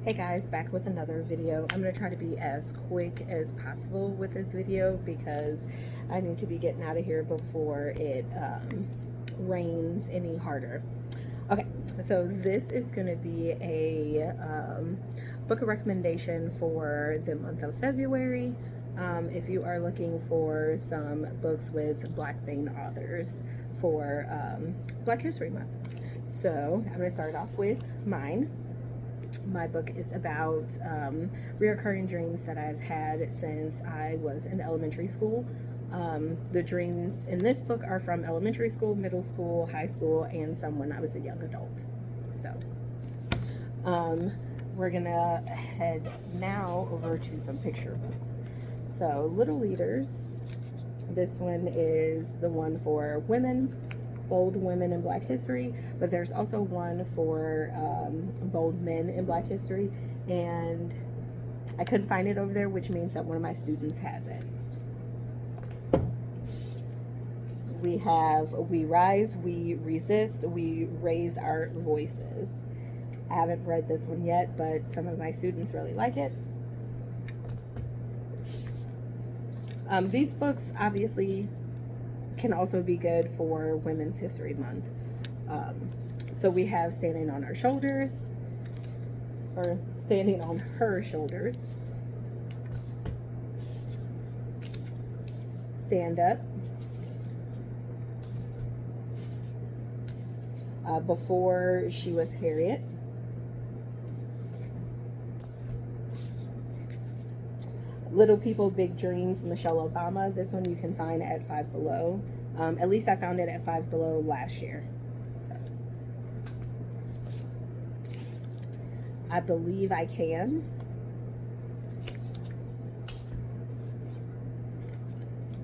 Hey guys, back with another video. I'm going to try to be as quick as possible with this video because I need to be getting out of here before it rains any harder. Okay, so this is going to be a book recommendation for the month of February. If you are looking for some books with Black main authors for Black History Month. So I'm going to start off with mine. My book is about reoccurring dreams that I've had since I was in elementary school. The dreams in this book are from elementary school, middle school, high school, and some when I was a young adult. So we're gonna head now over to some picture books. So Little Leaders, this one is the one for women, bold women in Black history, but there's also one for bold men in Black history, and I couldn't find it over there, which means that one of my students has it. We have We Rise, We Resist, We Raise Our Voices. I haven't read this one yet, but some of my students really like it. These books obviously can also be good for Women's History Month. So we have Standing on Our Shoulders, or Standing on Her Shoulders, Stand Up, Before She Was Harriet, Little People, Big Dreams, Michelle Obama. This one you can find at Five Below. At least I found it at Five Below last year. So. I Believe I Can.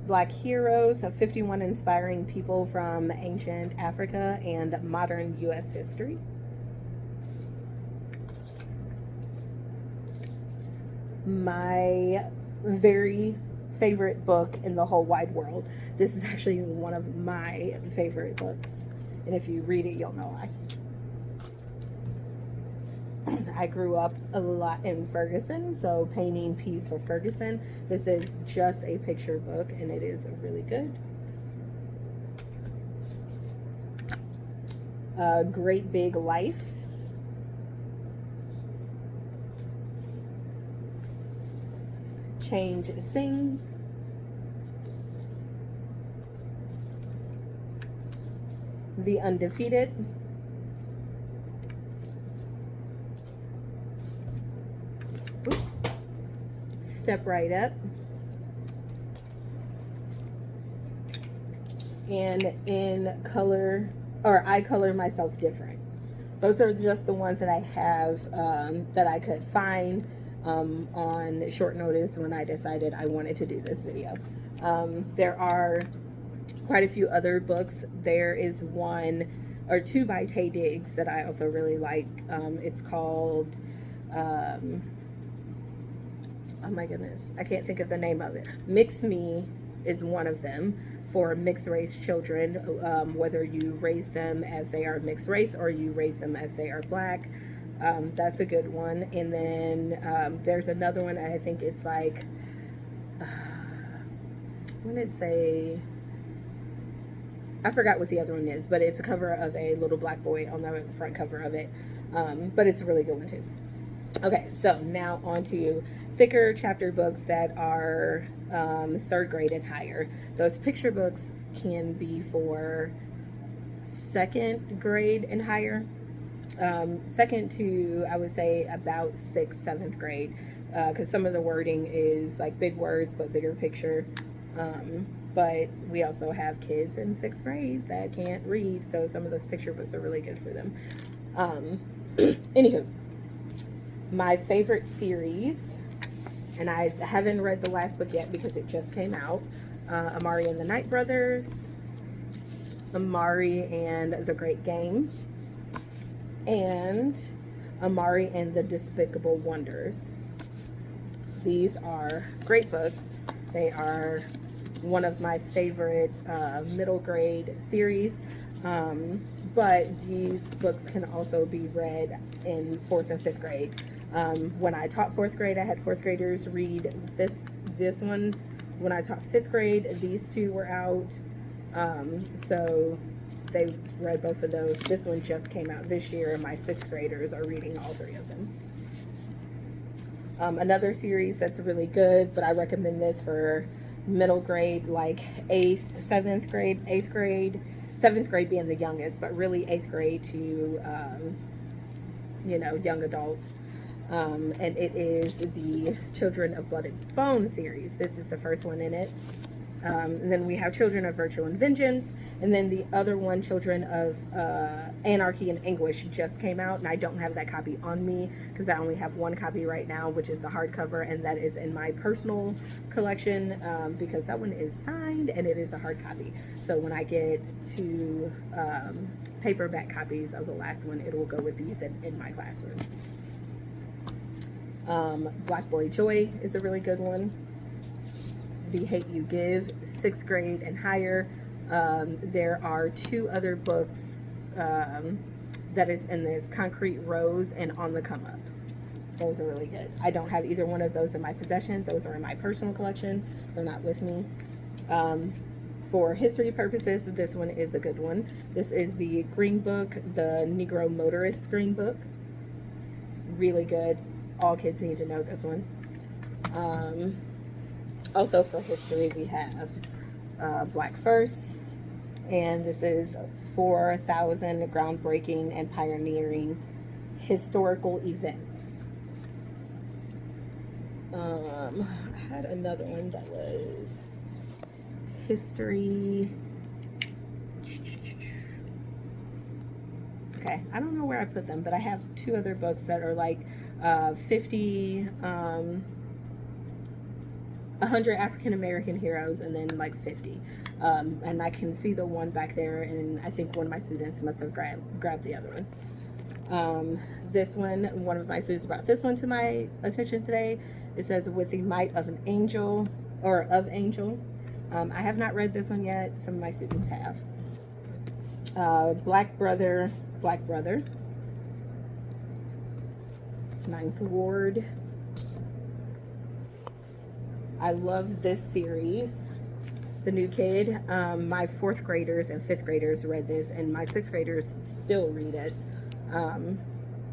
Black Heroes of 51 Inspiring People from Ancient Africa and Modern U.S. History. My very favorite book in the whole wide world. This is actually one of my favorite books, and if you read it, you'll know why. I grew up a lot in Ferguson, so Painting Peace for Ferguson. This is just a picture book, and it is really good. Great Big Life. Change Sings. The Undefeated. Step Right Up. And In Color, or I Color Myself Different. Those are just the ones that I have that I could find on short notice when I decided I wanted to do this video. There are quite a few other books. There is one or two by Taye Diggs that I also really like. It's called oh my goodness, I can't think of the name of it. Mix Me is one of them for mixed race children, whether you raise them as they are mixed race or you raise them as they are Black. That's a good one. And then there's another one, I think it's like, when it say, I forgot what the other one is, but it's a cover of a little Black boy on the front cover of it. But it's a really good one too. Okay, so now on to thicker chapter books that are third grade and higher. Those picture books can be for second grade and higher. Second to, I would say, about 6th, 7th grade, because some of the wording is like big words but bigger picture. But we also have kids in 6th grade that can't read, so some of those picture books are really good for them. Anywho, my favorite series, and I haven't read the last book yet because it just came out, Amari and the Night Brothers, Amari and the Great Game, and Amari and the Despicable Wonders. These are great books. They are one of my favorite middle grade series. but these books can also be read in 4th and 5th grade. When I taught 4th grade, I had 4th graders read this one. When I taught 5th grade, these two were out. So they read both of those. This one just came out this year, and my 6th graders are reading all 3 of them. Another series that's really good, but I recommend this for middle grade, like 8th, 7th grade, 8th grade, 7th grade being the youngest, but really 8th grade to, young adult. And it is the Children of Blood and Bone series. This is the first one in it. And then we have Children of Virtue and Vengeance, and then the other one, Children of Anarchy and Anguish, just came out, and I don't have that copy on me because I only have one copy right now, which is the hardcover, and that is in my personal collection because that one is signed and it is a hard copy. So when I get to paperback copies of the last one, it will go with these in my classroom. Black Boy Joy is a really good one. The Hate U Give, 6th grade and higher. There are 2 other books that is in this, Concrete Rose and On the Come Up. Those are really good. I don't have either one of those in my possession. Those are in my personal collection. They're not with me. For history purposes, this one is a good one. This is the Green Book, the Negro Motorist Green Book. Really good. All kids need to know this one. Also for history, we have Black First, and this is 4,000 groundbreaking and pioneering historical events. I had another one that was history. Okay, I don't know where I put them, but I have 2 other books that are like 100 African American heroes, and then like 50. And I can see the one back there, and I think one of my students must have grabbed the other one. This one of my students brought this one to my attention today. It says With the Might of an Angel, or of Angel. I have not read this one yet. Some of my students have. Black Brother. Ninth Ward. I love this series. The New Kid. My 4th graders and 5th graders read this, and my 6th graders still read it.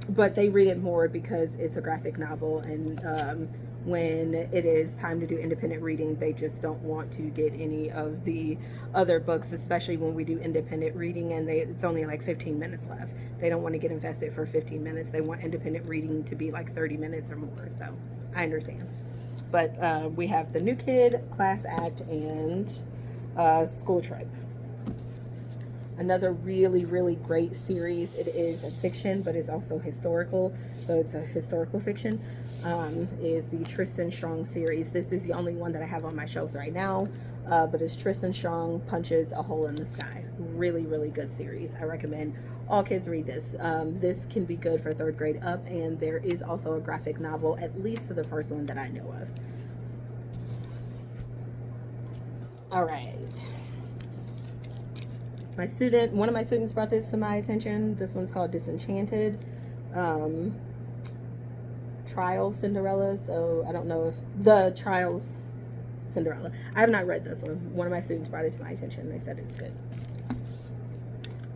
But they read it more because it's a graphic novel, and when it is time to do independent reading, they just don't want to get any of the other books, especially when we do independent reading and it's only like 15 minutes left. They don't want to get invested for 15 minutes. They want independent reading to be like 30 minutes or more. So I understand. But we have The New Kid, Class Act, and School Trip. Another really, really great series. It is a fiction, but it's also historical. So it's a historical fiction. Is the Tristan Strong series. This is the only one that I have on my shelves right now. But it's Tristan Strong Punches a Hole in the Sky. Really, really good series. I recommend all kids read this. This can be good for 3rd grade up, and there is also a graphic novel, at least the first one that I know of. All right. One of my students brought this to my attention. This one's called Disenchanted. Trial Cinderella. So I don't know if the Trials Cinderella. I have not read this one. One of my students brought it to my attention. They said it's good.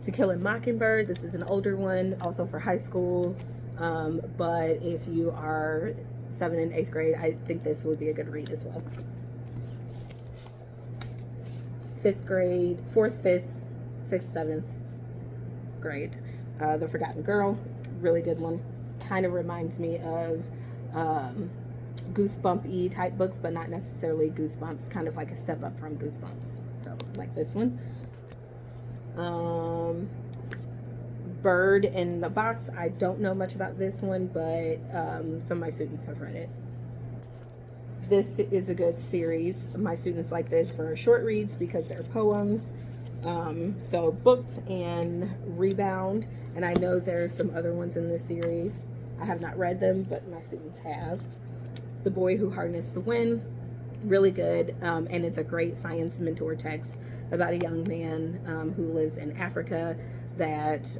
To Kill a Mockingbird. This is an older one, also for high school. But if you are 7th and 8th grade, I think this would be a good read as well. 5th grade, 4th, 5th, 6th, 7th grade. The Forgotten Girl. Really good one. Kind of reminds me of Goosebump-y type books, but not necessarily Goosebumps. Kind of like a step up from Goosebumps. So, like this one. Bird in the Box. I don't know much about this one, but some of my students have read it. This is a good series. My students like this for short reads because they're poems. So Booked and Rebound. And I know there's some other ones in this series. I have not read them, but my students have. The Boy Who Harnessed the Wind. Really good. And it's a great science mentor text about a young man who lives in Africa. that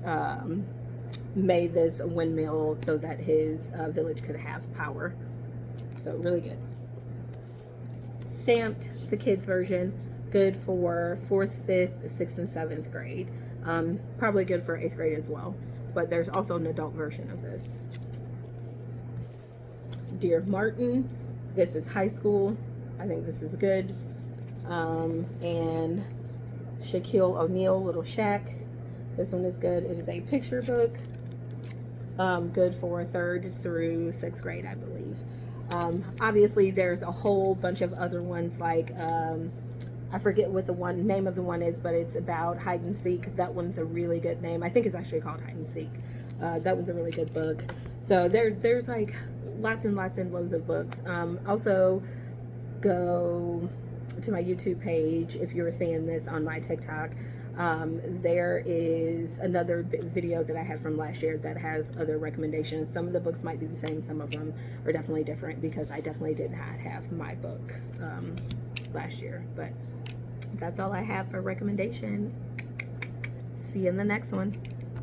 made this windmill so that his village could have power. So really good. Stamped, the kids version, good for 4th, 5th, 6th, and 7th grade. Probably good for 8th grade as well, but there's also an adult version of this. Dear Martin, this is high school. I think this is good. And Shaquille O'Neal, Little Shaq. This one is good. It is a picture book. Good for 3rd through 6th grade, I believe. Obviously, there's a whole bunch of other ones, like I forget what the name of the one is, but it's about hide and seek. That one's a really good name. I think it's actually called Hide and Seek. That one's a really good book. So there's like lots and lots and loads of books. Also, go to my YouTube page if you're seeing this on my TikTok. There is another video that I had from last year that has other recommendations. Some of the books might be the same, some of them are definitely different, because I definitely did not have my book last year. But that's all I have for recommendation. See you in the next one.